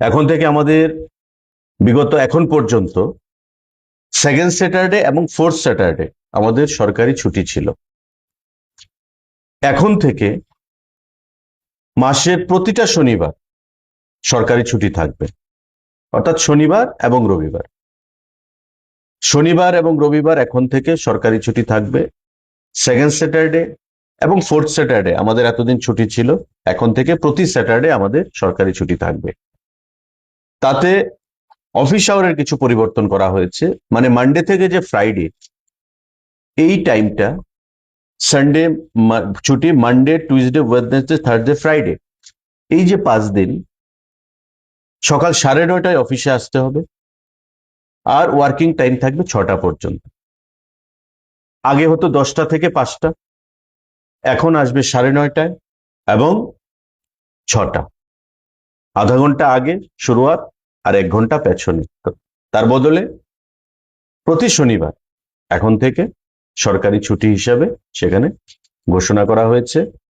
এখন থেকে আমাদের বিগত এখন পর্যন্ত সেকেন্ড স্যাটারডে এবং ফোর্থ স্যাটারডে আমাদের সরকারি ছুটি ছিল। এখন থেকে মাসের প্রতিটা শনিবার সরকারি ছুটি থাকবে, অর্থাৎ শনিবার এবং রবিবার। শনিবার এবং রবিবার এখন থেকে সরকারি ছুটি থাকবে। সেকেন্ড স্যাটারডে এবং ফোর্থ স্যাটারডে আমাদের এতদিন ছুটি ছিল, এখন থেকে প্রতি স্যাটারডে আমাদের সরকারি ছুটি থাকবে। তাতে অফিস আওয়ারের কিছু পরিবর্তন করা হয়েছে, মানে মানডে থেকে যে ফ্রাইডে এই টাইমটা, সানডে ছুটি, Monday, Tuesday, Wednesday, Thursday, Friday, এই যে 5 দিন সকাল 9:30টায় অফিসে আসতে হবে, আর ওয়ার্কিং টাইম থাকবে 6টা পর্যন্ত। আগে হতো 10টা থেকে 5টা, এখন আসবে 9:30টায় এবং 6টা। আধা ঘন্টা আগে শুরুয়াত আর 1 ঘন্টা পেছনে। তার বদলে প্রতি শনিবার এখন থেকে সরকারি ছুটি হিসাবে সেখানে ঘোষণা করা হয়েছে।